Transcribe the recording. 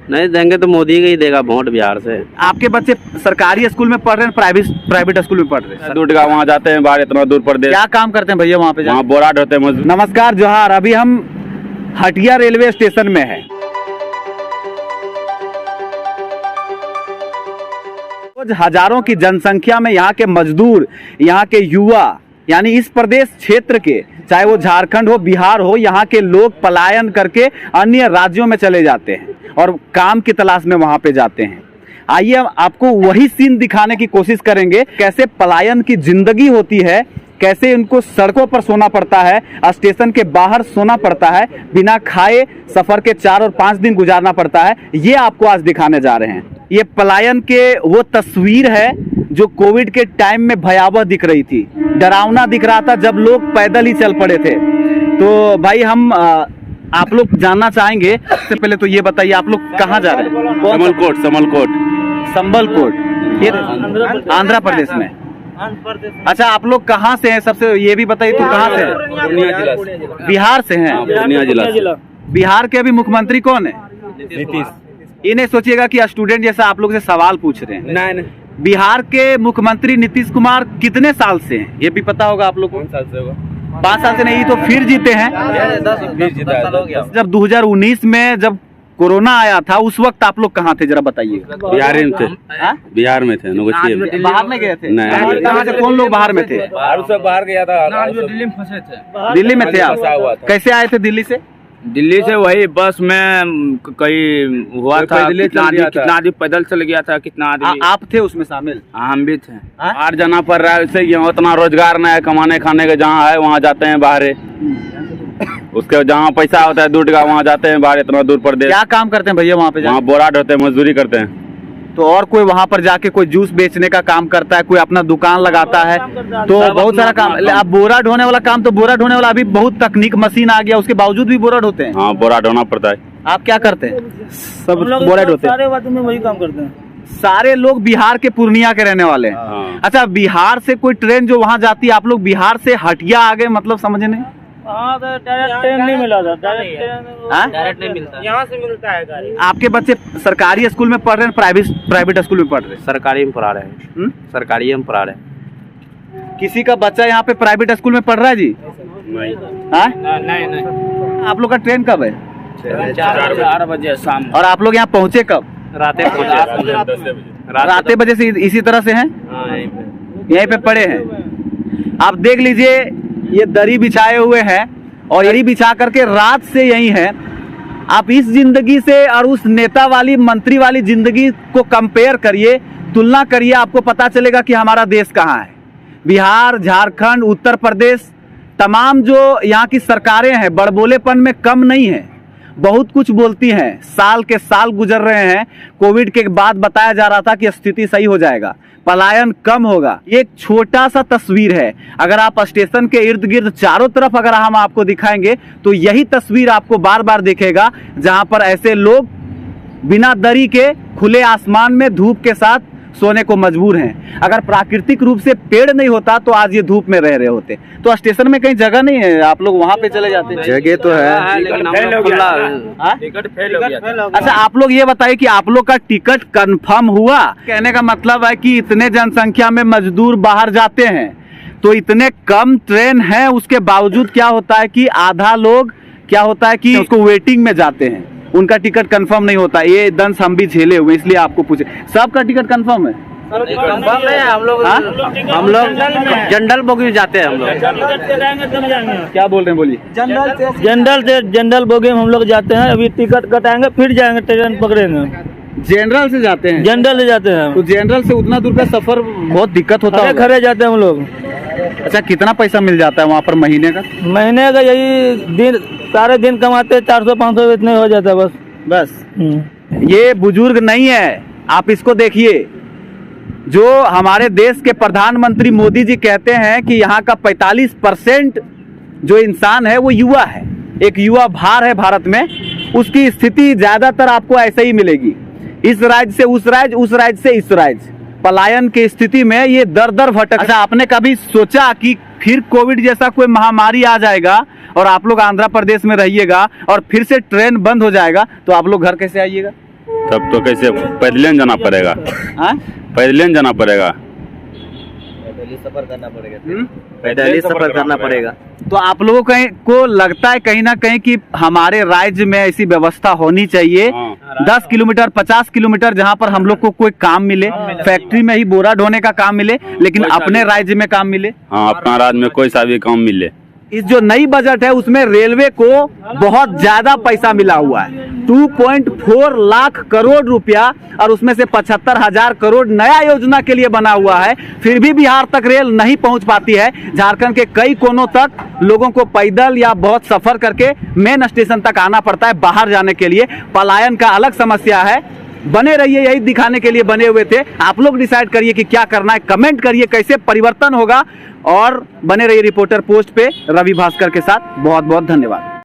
नहीं देंगे तो मोदी ही देगा वोट बिहार से। आपके बच्चे सरकारी स्कूल में पढ़ रहे हैं, प्राइवेट स्कूल में पढ़ रहे हैं? दूर का वहाँ जाते हैं बाहर, इतना दूर प्रदेश। क्या काम करते हैं भैया वहाँ पे? वहाँ बोरा ढोते हैं। नमस्कार जोहार, अभी हम हटिया रेलवे स्टेशन में हैं। हजारों की जनसंख्या में यहाँ के मजदूर, यहाँ के युवा, यानी इस प्रदेश क्षेत्र के, चाहे वो झारखंड हो, बिहार हो, यहाँ के लोग पलायन करके अन्य राज्यों में चले जाते हैं और काम की तलाश में वहाँ पे जाते हैं। आइए हम आपको वही सीन दिखाने की कोशिश करेंगे, कैसे पलायन की जिंदगी होती है, कैसे इनको सड़कों पर सोना पड़ता है, स्टेशन के बाहर सोना पड़ता है, बिना खाए सफर के 4 और 5 दिन गुजारना पड़ता है। ये आपको आज दिखाने जा रहे हैं। ये पलायन के वो तस्वीर है जो कोविड के टाइम में भयावह दिख रही थी, डरावना दिख रहा था जब लोग पैदल ही चल पड़े थे। तो भाई हम आप लोग जानना चाहेंगे, सबसे पहले तो ये बताइए आप लोग कहाँ जा रहे हैं? संबलकोट, ये आंध्र प्रदेश में। अच्छा, आप लोग कहाँ से हैं? सबसे ये भी बताइए, तो कहाँ से हैं? पूर्णिया जिला से। बिहार से हैं? पूर्णिया जिला। बिहार के अभी मुख्यमंत्री कौन है? नीतीश। ये नहीं सोचिएगा कि स्टूडेंट जैसा आप लोग से सवाल पूछ रहे हैं। नहीं। बिहार के मुख्यमंत्री नीतीश कुमार कितने साल से हैं? ये भी पता होगा आप लोग को। 5 साल से होगा। 5 साल से नहीं, तो फिर जीते हैं। जब 2019 में जब कोरोना आया था, उस वक्त आप लोग कहाँ थे, जरा बताइए। बिहार में थे। बिहार में थे। बाहर में गए थे? नहीं। कहाँ से, कौन लोग बाहर में थे? बाहर गया था। दिल्ली में फंसे थे। दिल्ली में थे आप? कैसे आए थे दिल्ली से? दिल्ली से वही बस में कहीं हुआ था, कितना आदमी पैदल चल गया था, कितना आदमी। आप थे उसमें शामिल? हम भी थे। बाहर जाना पड़ रहा है, उससे उतना रोजगार नहीं है, कमाने खाने का जहाँ है वहाँ जाते हैं बाहर। उसके जहाँ पैसा होता है दूर का वहाँ जाते हैं बाहर, इतना दूर प्रदेश। क्या काम करते हैं भैया वहाँ पे? वहाँ बोरा ढोते हैं, मजदूरी करते हैं। तो और कोई वहाँ पर जाके कोई जूस बेचने का काम करता है, कोई अपना दुकान लगाता है, तो बहुत सारा काम। अब बोरा ढोने वाला काम, तो बोरा ढोने वाला अभी बहुत तकनीक मशीन आ गया, उसके बावजूद भी बोरा ढोते हैं। हाँ, बोरा ढोना पड़ता है। आप क्या करते हैं? सब बोरा ढोते हैं। सारे बातों में वही काम करते हैं। सारे लोग बिहार के पूर्णिया के रहने वाले हैं। हाँ। अच्छा, बिहार से कोई ट्रेन जो वहाँ जाती है, आप लोग बिहार से हटिया आ गए, मतलब समझने? हाँ, तो डायरेक्ट ट्रेन नहीं मिला था। डायरेक्ट नहीं मिलता, यहाँ से मिलता है गाड़ी। आपके बच्चे सरकारी स्कूल में पढ़ रहे हैं, प्राइवेट स्कूल में पढ़ रहे हैं? सरकारी में पढ़ा रहे हैं। सरकारी में पढ़ा रहे हैं। किसी का बच्चा यहाँ पे प्राइवेट स्कूल में पढ़ रहा है जी? नहीं। आप लोग का ट्रेन कब है? 4 बजे शाम। और आप लोग यहाँ पहुँचे कब? रातें पहुँचे। रातें बजे से इसी तरह से हैं, यहीं पे पड़े हैं। आप देख लीजिए, ये दरी बिछाए हुए हैं और दरी बिछा करके रात से यही है। आप इस जिंदगी से और उस नेता वाली, मंत्री वाली जिंदगी को कंपेयर करिए, तुलना करिए, आपको पता चलेगा कि हमारा देश कहाँ है। बिहार, झारखंड, उत्तर प्रदेश, तमाम जो यहाँ की सरकारें हैं, बड़बोलेपन में कम नहीं है, बहुत कुछ बोलती हैं। साल के साल गुजर रहे हैं, कोविड के बाद बताया जा रहा था कि स्थिति सही हो जाएगा, पलायन कम होगा। ये एक छोटा सा तस्वीर है। अगर आप स्टेशन के इर्द गिर्द चारों तरफ अगर हम आपको दिखाएंगे, तो यही तस्वीर आपको बार बार दिखेगा, जहां पर ऐसे लोग बिना दरी के खुले आसमान में धूप के साथ सोने को मजबूर हैं। अगर प्राकृतिक रूप से पेड़ नहीं होता तो आज ये धूप में रह रहे होते। तो स्टेशन में कहीं जगह नहीं है, आप लोग वहां पे चले जाते? जगह तो है, टिकट फेल हो गया। अच्छा, आप लोग ये बताइए कि आप लोग का टिकट कंफर्म हुआ? कहने का मतलब है कि इतने जनसंख्या में मजदूर बाहर जाते हैं, तो इतने कम ट्रेन हैं, उसके बावजूद क्या होता है कि आधा लोग क्या होता है कि उसको वेटिंग में जाते हैं, उनका टिकट कंफर्म नहीं होता। ये दंश हम भी झेले हुए, इसलिए आपको पूछे। सबका टिकट कंफर्म है? कंफर्म है। हम लोग जनरल बोगी में जाते हैं। हम लोग क्या बोल रहे हैं, बोलिए। जनरल बोगी में हम लोग जाते हैं। अभी टिकट कटाएंगे, फिर जाएंगे, ट्रेन पकड़ेंगे। जनरल से जाते हैं? जनरल से जाते हैं। तो जनरल से उतना दूर का सफर बहुत दिक्कत होता है। खड़े जाते हैं हम लोग। अच्छा, कितना पैसा मिल जाता है वहाँ पर महीने का? महीने का यही दिन, सारे दिन कमाते 400-500 इतने हो जाता है बस। ये बुजुर्ग नहीं है, आप इसको देखिए। जो हमारे देश के प्रधानमंत्री मोदी जी कहते हैं कि यहाँ का 45% जो इंसान है वो युवा है, एक युवा भार है भारत में। उसकी स्थिति ज्यादातर आपको ऐसे ही मिलेगी, इस राज्य से उस राज्य, उस राज्य से इस राज्य, पलायन की स्थिति में ये दर दर भटक। अच्छा, आपने कभी सोचा कि फिर कोविड जैसा कोई महामारी आ जाएगा और आप लोग आंध्र प्रदेश में रहिएगा और फिर से ट्रेन बंद हो जाएगा, तो आप लोग घर कैसे आइएगा? तब तो कैसे पैदल जाना पड़ेगा, हाँ? पैदल जाना पड़ेगा। पैदल ही सफर करना पड़ेगा। तो आप लोगों को लगता है कहीं ना कहीं कि हमारे राज्य में ऐसी व्यवस्था होनी चाहिए, हाँ। 10 किलोमीटर 50 किलोमीटर जहाँ पर हम लोग को कोई काम मिले, फैक्ट्री में ही बोरा ढोने का काम मिले, लेकिन कोई सा अपने भी। राज्य में काम मिले। हाँ, अपना राज्य में कोई सा भी काम मिले। इस जो नई बजट है उसमें रेलवे को बहुत ज्यादा पैसा मिला हुआ है, 2.4 लाख करोड़ रुपया, और उसमें से 75,000 करोड़ नया योजना के लिए बना हुआ है। फिर भी बिहार तक रेल नहीं पहुंच पाती है। झारखंड के कई कोनों तक लोगों को पैदल या बहुत सफर करके मेन स्टेशन तक आना पड़ता है बाहर जाने के लिए। पलायन का अलग समस्या है। बने रहिए, यही दिखाने के लिए बने हुए थे। आप लोग डिसाइड करिए कि क्या करना है, कमेंट करिए कैसे परिवर्तन होगा, और बने रहिए रिपोर्टर पोस्ट पे रवि भास्कर के साथ। बहुत बहुत धन्यवाद।